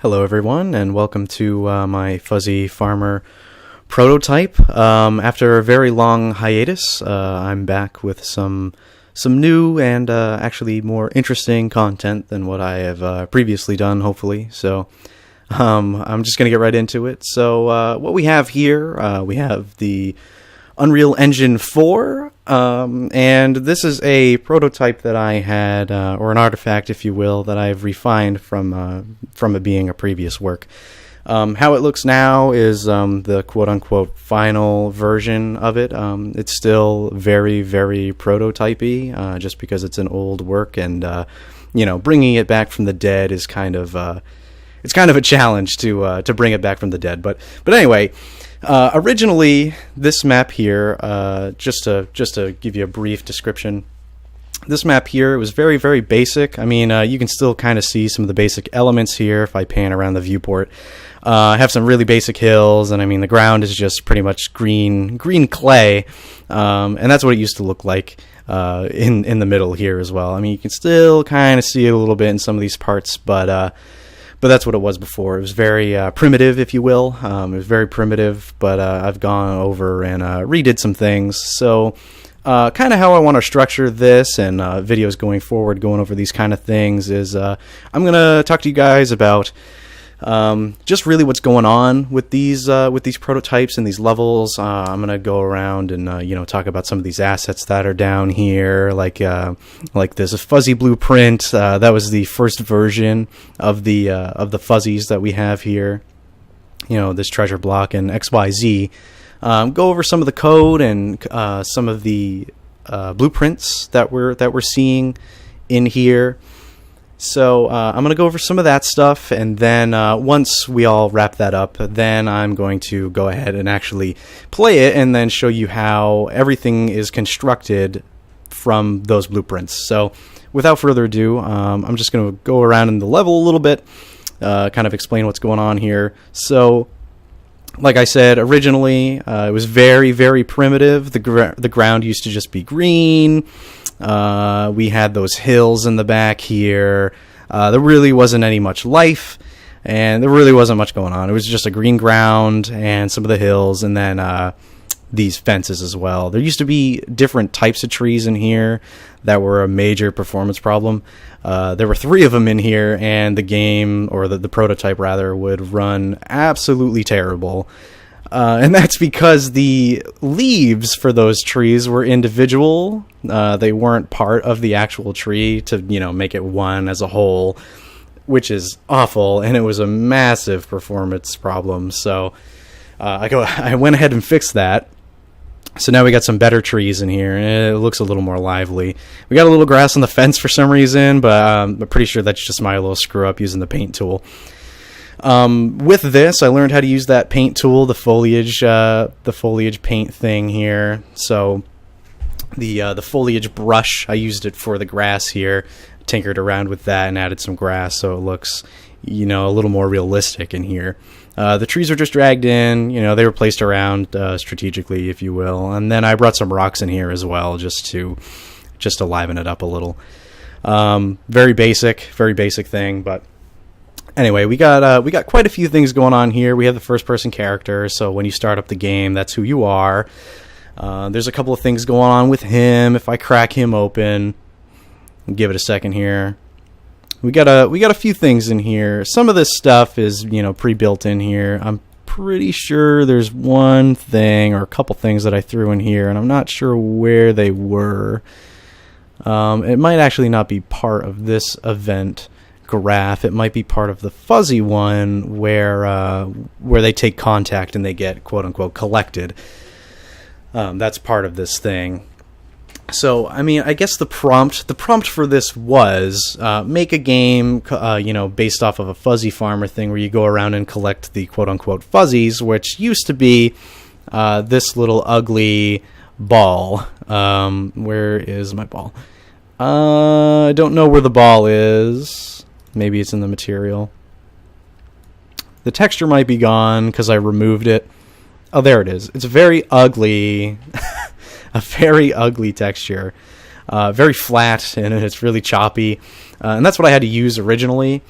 Hello everyone, and welcome to my Fuzzy Farmer prototype. After a very long hiatus, I'm back with some new and actually more interesting content than what I have previously done, hopefully. So I'm just going to get right into it. So what we have here, we have the Unreal Engine 4, and this is a prototype that I had, or an artifact, if you will, that I've refined from it being a previous work. How it looks now is the quote-unquote final version of it. It's still very, very prototypey, just because it's an old work, and bringing it back from the dead is kind of it's kind of a challenge to bring it back from the dead. But anyway. Originally, this map here, just to give you a brief description, this map here was very, very basic. I mean, you can still kind of see some of the basic elements here if I pan around the viewport. I have some really basic hills, and I mean, the ground is just pretty much green clay, and that's what it used to look like in the middle here as well. I mean, you can still kind of see it a little bit in some of these parts, but that's what it was before. It was very primitive, if you will. It was very primitive, but I've gone over and redid some things. So kind of how I want to structure this and videos going forward, going over these kind of things, is I'm going to talk to you guys about just really what's going on with these prototypes and these levels. I'm gonna go around and talk about some of these assets that are down here, like this fuzzy blueprint. That was the first version of the fuzzies that we have here. This treasure block and XYZ. Go over some of the code and some of the blueprints that we're seeing in here. So I'm going to go over some of that stuff, and then once we all wrap that up, then I'm going to go ahead and actually play it and then show you how everything is constructed from those blueprints. So without further ado, I'm just going to go around in the level a little bit, kind of explain what's going on here. So like I said, originally it was very, very primitive. The ground used to just be green. We had those hills in the back here. There really wasn't any much life, and there really wasn't much going on. It was just a green ground and some of the hills, and then these fences as well. There used to be different types of trees in here that were a major performance problem. There were 3 of them in here, and the game, or the prototype rather, would run absolutely terrible. And that's because the leaves for those trees were individual. They weren't part of the actual tree to, make it one as a whole, which is awful, and it was a massive performance problem. So I went ahead and fixed that. So now we got some better trees in here, and it looks a little more lively. We got a little grass on the fence for some reason, but I'm pretty sure that's just my little screw up using the paint tool. With this, I learned how to use that paint tool, the foliage paint thing here. So the foliage brush, I used it for the grass here, tinkered around with that and added some grass so it looks, a little more realistic in here. The trees were just dragged in, they were placed around strategically, if you will. And then I brought some rocks in here as well, just to liven it up a little. Very basic thing, but anyway, we got quite a few things going on here. We have the first-person character, so when you start up the game, that's who you are. There's a couple of things going on with him. If I crack him open, give it a second here. We got a few things in here. Some of this stuff is pre-built in here. I'm pretty sure there's one thing or a couple things that I threw in here, and I'm not sure where they were. It might actually not be part of this event graph. It might be part of the fuzzy one where they take contact and they get quote unquote collected. That's part of this thing. So I mean, I guess the prompt for this was make a game based off of a fuzzy farmer thing where you go around and collect the quote unquote fuzzies, which used to be this little ugly ball. Where is my ball? I don't know where the ball is. Maybe it's in the material. The texture might be gone because I removed it. Oh, there it is. It's very ugly. A very ugly texture. Very flat, and it's really choppy. And that's what I had to use originally.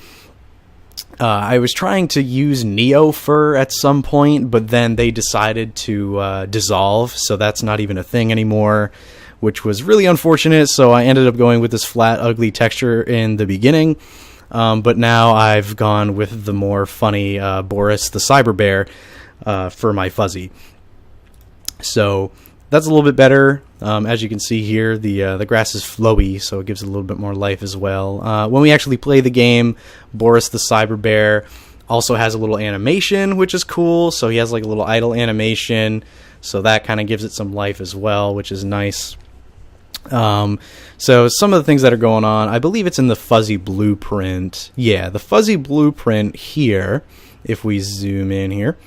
I was trying to use Neo Fur at some point, but then they decided to dissolve, so that's not even a thing anymore, which was really unfortunate. So I ended up going with this flat, ugly texture in the beginning, but now I've gone with the more funny Boris the Cyber Bear for my fuzzy. So that's a little bit better. As you can see here, the grass is flowy, so it gives it a little bit more life as well. When we actually play the game, Boris the Cyber Bear also has a little animation, which is cool. So he has like a little idle animation, so that kind of gives it some life as well, which is nice. So some of the things that are going on, I believe it's in the fuzzy blueprint. Yeah, the fuzzy blueprint here, if we zoom in here.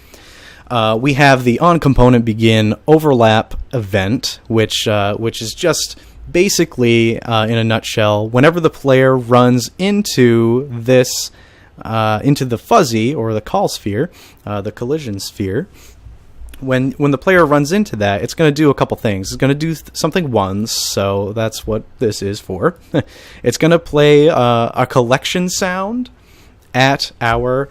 We have the onComponentBegin overlap event, which is just basically, in a nutshell, whenever the player runs into this, into the fuzzy or the call sphere, the collision sphere, when the player runs into that, it's going to do a couple things. It's going to do something once, so that's what this is for. It's going to play a collection sound at our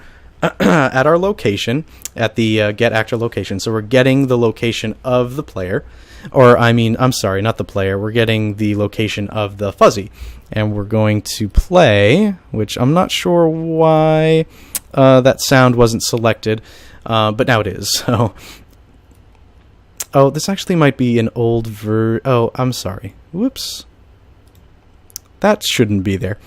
at our location, at the get actor location. So we're getting the location of the player, or I'm sorry, not the player. We're getting the location of the fuzzy, and we're going to play, which I'm not sure why that sound wasn't selected, but now it is. So, oh, this actually might be an old oh, I'm sorry. Whoops. That shouldn't be there.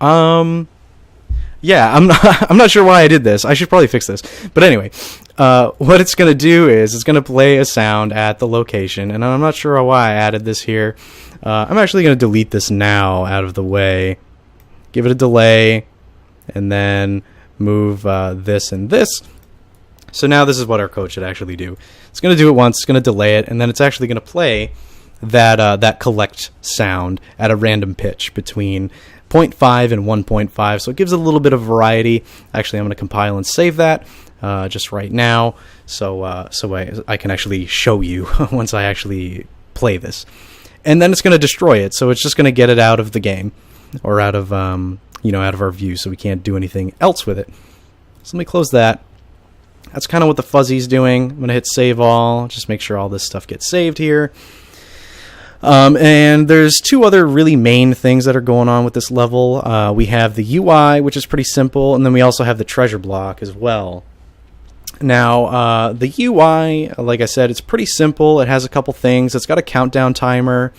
Yeah, I'm not sure why I did this. I should probably fix this. But anyway, what it's going to do is it's going to play a sound at the location, and I'm not sure why I added this here. I'm actually going to delete this now out of the way. Give it a delay, and then move this and this. So now this is what our code should actually do. It's going to do it once, it's going to delay it, and then it's actually going to play that collect sound at a random pitch between 0.5 and 1.5, so it gives it a little bit of variety. Actually, I'm going to compile and save that just right now, so I can actually show you once I actually play this. And then it's going to destroy it, so it's just going to get it out of the game, or out of out of our view, so we can't do anything else with it. So let me close that. That's kind of what the fuzzy's doing. I'm going to hit save all, just make sure all this stuff gets saved here. And there's two other really main things that are going on with this level. We have the UI, which is pretty simple, and then we also have the treasure block as well. Now, the UI, like I said, it's pretty simple. It has a couple things. It's got a countdown timer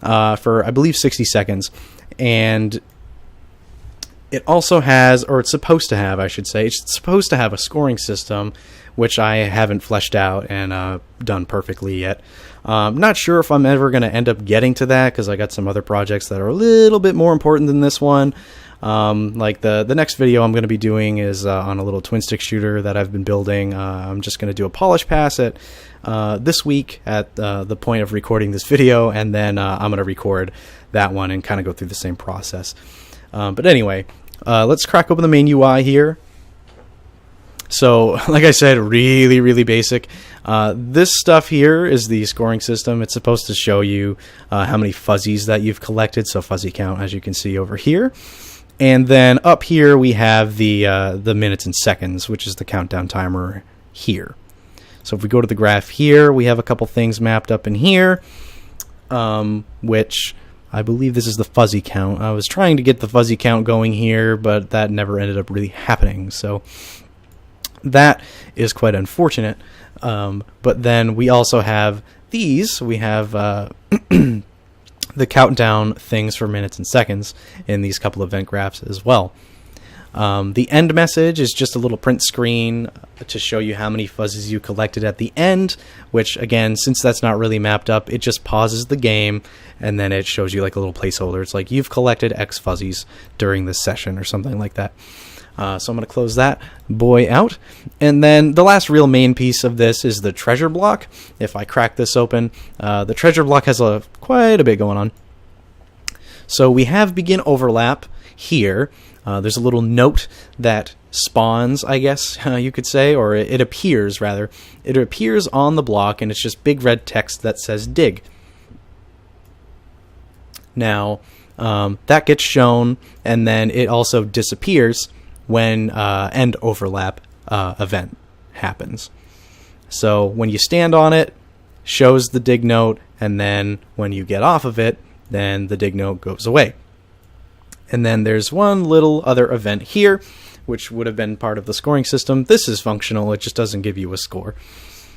for, I believe, 60 seconds. And it also has, or it's supposed to have, I should say, it's supposed to have a scoring system, which I haven't fleshed out and done perfectly yet. Not sure if I'm ever going to end up getting to that, because I got some other projects that are a little bit more important than this one. Like the next video I'm going to be doing is on a little twin stick shooter that I've been building. I'm just going to do a polish pass at this week at the point of recording this video, and then I'm going to record that one and kind of go through the same process. But anyway, let's crack open the main UI here. So, like I said, really, really basic. This stuff here is the scoring system. It's supposed to show you how many fuzzies that you've collected, so fuzzy count, as you can see over here. And then up here we have the minutes and seconds, which is the countdown timer here. So if we go to the graph here, we have a couple things mapped up in here, which I believe this is the fuzzy count. I was trying to get the fuzzy count going here, but that never ended up really happening. So that is quite unfortunate. But then we also have these. We have the countdown things for minutes and seconds in these couple event graphs as well. The end message is just a little print screen to show you how many fuzzies you collected at the end, which again, since that's not really mapped up, it just pauses the game and then it shows you like a little placeholder. It's like you've collected X fuzzies during this session or something like that. So I'm going to close that boy out. And then the last real main piece of this is the treasure block. If I crack this open, the treasure block has quite a bit going on. So we have begin overlap here. There's a little note that spawns, I guess you could say, or it appears rather. It appears on the block, and it's just big red text that says dig. Now, that gets shown, and then it also disappears when end overlap event happens. So when you stand on it, shows the dig note, and then when you get off of it, then the dig note goes away. And then there's one little other event here, which would have been part of the scoring system. This is functional, it just doesn't give you a score.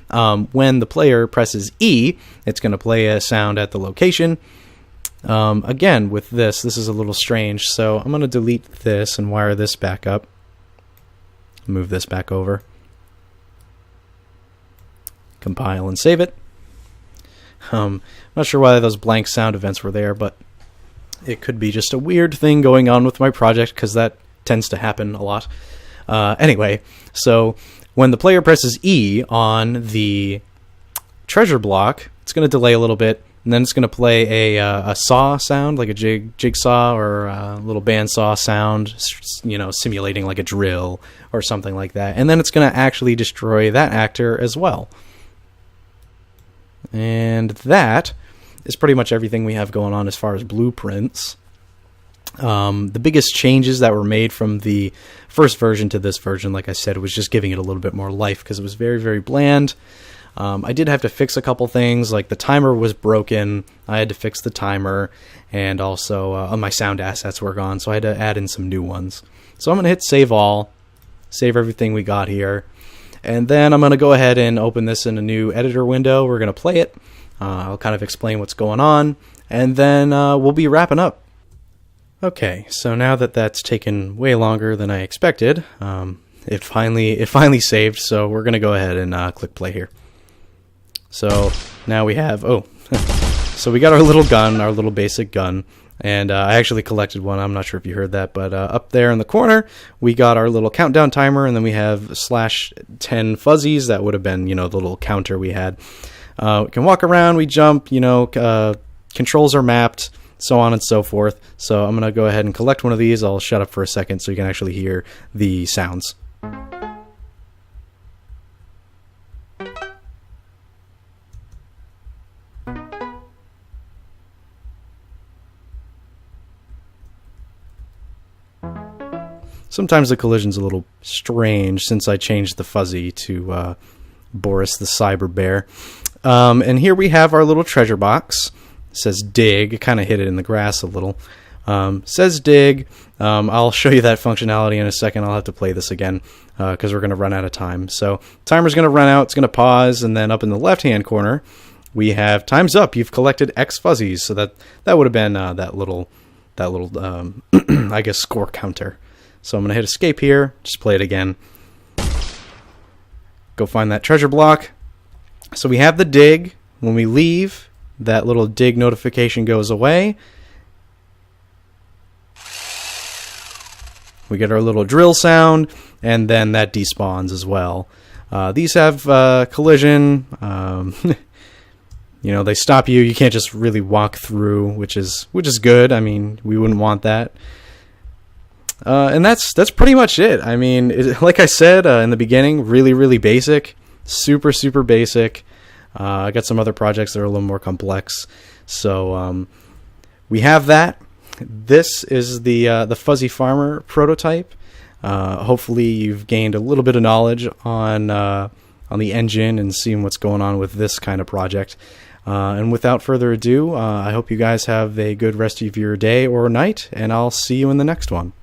When the player presses E, it's going to play a sound at the location. Again, with this is a little strange, so I'm going to delete this and wire this back up. Move this back over. Compile and save it. I'm not sure why those blank sound events were there, but it could be just a weird thing going on with my project, because that tends to happen a lot. Anyway, so when the player presses E on the treasure block, it's going to delay a little bit, and then it's going to play a saw sound, like a jigsaw or a little bandsaw sound, you know, simulating like a drill or something like that. And then it's going to actually destroy that actor as well. And that is pretty much everything we have going on as far as blueprints. The biggest changes that were made from the first version to this version, like I said, was just giving it a little bit more life, because it was very, very bland. I did have to fix a couple things, like the timer was broken. I had to fix the timer, and also my sound assets were gone, so I had to add in some new ones. So I'm going to hit save all, save everything we got here, and then I'm going to go ahead and open this in a new editor window. We're going to play it. I'll kind of explain what's going on, and then we'll be wrapping up. Okay, so now that that's taken way longer than I expected, it finally saved, so we're going to go ahead and click play here. So now we have, so we got our little gun, our little basic gun, and I actually collected one. I'm not sure if you heard that, but up there in the corner, we got our little countdown timer, and then we have /10 fuzzies. That would have been, you know, the little counter we had. We can walk around, we jump, you know, controls are mapped, so on and so forth. So I'm going to go ahead and collect one of these. I'll shut up for a second so you can actually hear the sounds. Sometimes the collision's a little strange since I changed the fuzzy to Boris the Cyber Bear. And here we have our little treasure box. It says dig. Kind of hit it in the grass a little. Says dig. I'll show you that functionality in a second. I'll have to play this again because we're going to run out of time. So timer's going to run out. It's going to pause. And then up in the left-hand corner, we have time's up. You've collected X fuzzies. So that would have been that little I guess, score counter. So I'm going to hit escape here, just play it again. Go find that treasure block. So we have the dig. When we leave, that little dig notification goes away. We get our little drill sound, and then that despawns as well. These have collision. You know, they stop you. You can't just really walk through, which is good. I mean, we wouldn't want that. And that's pretty much it. I mean, like I said in the beginning, really, really basic, super, super basic. I got some other projects that are a little more complex. So we have that. This is the Fuzzy Farmer prototype. Hopefully, you've gained a little bit of knowledge on the engine and seeing what's going on with this kind of project. And without further ado, I hope you guys have a good rest of your day or night, and I'll see you in the next one.